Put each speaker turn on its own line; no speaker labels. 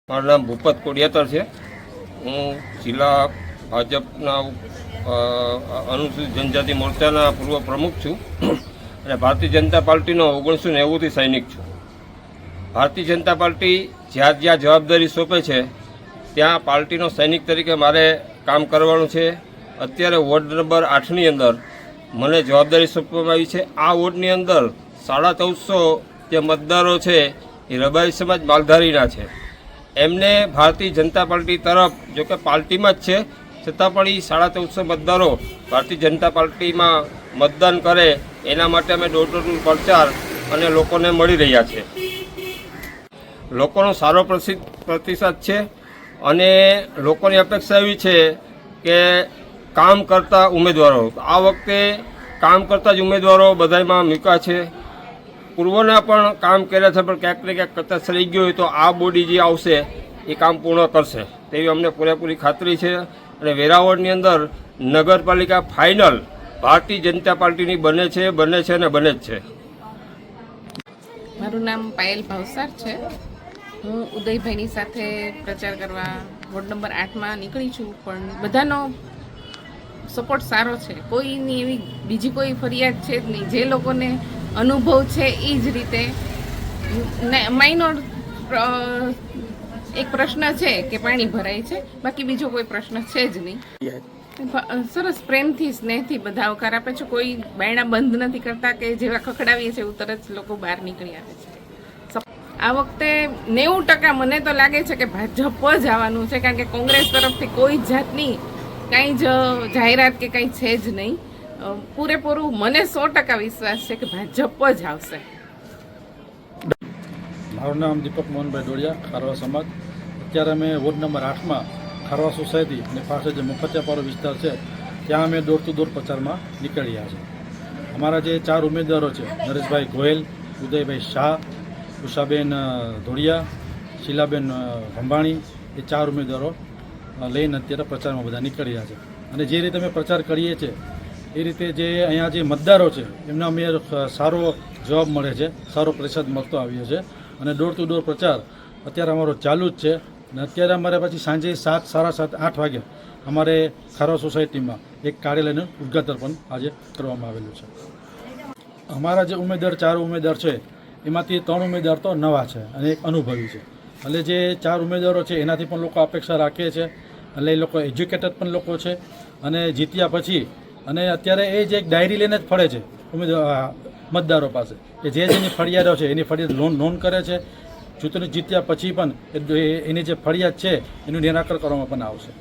મારું નામ ભૂપત કોડિયાતર છે। હું જિલ્લા ભાજપના અનુસૂચિત જનજાતિ મોરચાના પૂર્વ પ્રમુખ છું અને ભારતીય જનતા પાર્ટીનો 1990થી સૈનિક છું। ભારતીય જનતા પાર્ટી જ્યાં જ્યાં જવાબદારી સોંપે છે ત્યાં પાર્ટીનો સૈનિક તરીકે મારે કામ કરવાનું છે। અત્યારે વોર્ડ નંબર 8ની અંદર મને જવાબદારી સોંપવામાં આવી છે। આ વોર્ડની અંદર 1450 જે મતદારો છે એ રબારી સમાજ માલધારીના છે। એમને ભારતીય જનતા પાર્ટી તરફ જો કે પાર્ટીમાં જ છે છતાં પણ એ 1450 મતદારો ભારતીય જનતા પાર્ટીમાં મતદાન કરે એના માટે અમે ડોર ટુ ડોર પ્રચાર અને લોકોને મળી રહ્યા છે। લોકોનો સારો પ્રતિસાદ છે અને લોકોની અપેક્ષા એવી છે કે કામ કરતા ઉમેદવારો આ વખતે કામ કરતા જ ઉમેદવારો બધામાં મૂક્યા છે। પૂર્વના પણ કામ કર્યા છે પણ ક્યાંક ને ક્યાંક કચાશ રહી ગયો હોય તો આ બોડી જે આવશે એ કામ પૂર્ણ કરશે તેવી અમને પૂરેપૂરી ખાતરી છે। અને વેરાવળની અંદર નગરપાલિકા ફાઇનલ ભારતીય જનતા પાર્ટીની બને છે અને બને જ છે।
મારું નામ પાયલ ભાવસાર છે। હું ઉદયભાઈની સાથે પ્રચાર કરવા વોર્ડ નંબર 8માં નીકળી છું, પણ બધાનો સપોર્ટ સારો છે। કોઈની એવી બીજી કોઈ ફરિયાદ છે જ નહીં। જે લોકોને અનુભવ છે એ જ રીતે માઇનોર એક પ્રશ્ન છે કે પાણી ભરાય છે, બાકી બીજો કોઈ પ્રશ્ન છે જ નહીં। સરસ પ્રેમથી સ્નેહથી બધા આવકાર આપે છે। કોઈ બાયણા બંધ નથી કરતા કે જેવા ખખડાવીએ છીએ એવું તરત લોકો બહાર નીકળી આવે છે। આ વખતે 90% મને તો લાગે છે કે ભાજપ જ આવવાનું છે, કારણ કે કોંગ્રેસ તરફથી કોઈ જાતની કાંઈ જ જાહેરાત કે કંઈ છે જ નહીં। પૂરેપૂરું મને 100% વિશ્વાસ છે કે ભાજપ જ આવશે।
મારું નામ દીપક મોહનભાઈ ડોડિયા, ખારવા સમાજ। અત્યારે અમે વોર્ડ નંબર 8માં ખારવા સોસાયટી અને પાસે જે મફતિયાપારો વિસ્તાર છે ત્યાં અમે ડોર ટુ ડોર પ્રચારમાં નીકળ્યા છે। અમારા જે 4 ઉમેદવારો છે નરેશભાઈ ગોયલ, ઉદયભાઈ શાહ, ઉષાબેન ધોળિયા, શીલાબેન ભંભાણી, એ 4 ઉમેદવારો લઈને અત્યારે પ્રચારમાં બધા નીકળ્યા છે। અને જે રીતે અમે પ્રચાર કરીએ છીએ એ રીતે જે અહીંયા જે મતદારો છે એમને અમે સારો જવાબ મળે છે, સારો પ્રતિસાદ મળતો આવ્યો છે। અને ડોર ટુ ડોર પ્રચાર અત્યારે અમારો ચાલુ જ છે। અને અત્યારે અમારે પછી સાંજે 7, 7:30, 8 વાગે અમારે ખારવા સોસાયટીમાં એક કાર્યાલયનું ઉદ્ઘાટન પણ આજે કરવામાં આવેલું છે। અમારા જે ઉમેદવાર 4 ઉમેદવાર છે એમાંથી 3 ઉમેદવાર તો નવા છે અને એક અનુભવી છે। એટલે જે 4 ઉમેદવારો છે એનાથી પણ લોકો અપેક્ષા રાખે છે। એટલે એ લોકો એજ્યુકેટેડ પણ લોકો છે અને જીત્યા પછી અને અત્યારે એ જે એક ડાયરી લઈને જ ફરે છે મતદારો પાસે કે જેની ફરિયાદો છે એની ફરિયાદ નોંધ કરે છે। ચૂંટણી જીત્યા પછી પણ એની જે ફરિયાદ છે એનું નિરાકરણ કરવામાં પણ આવશે।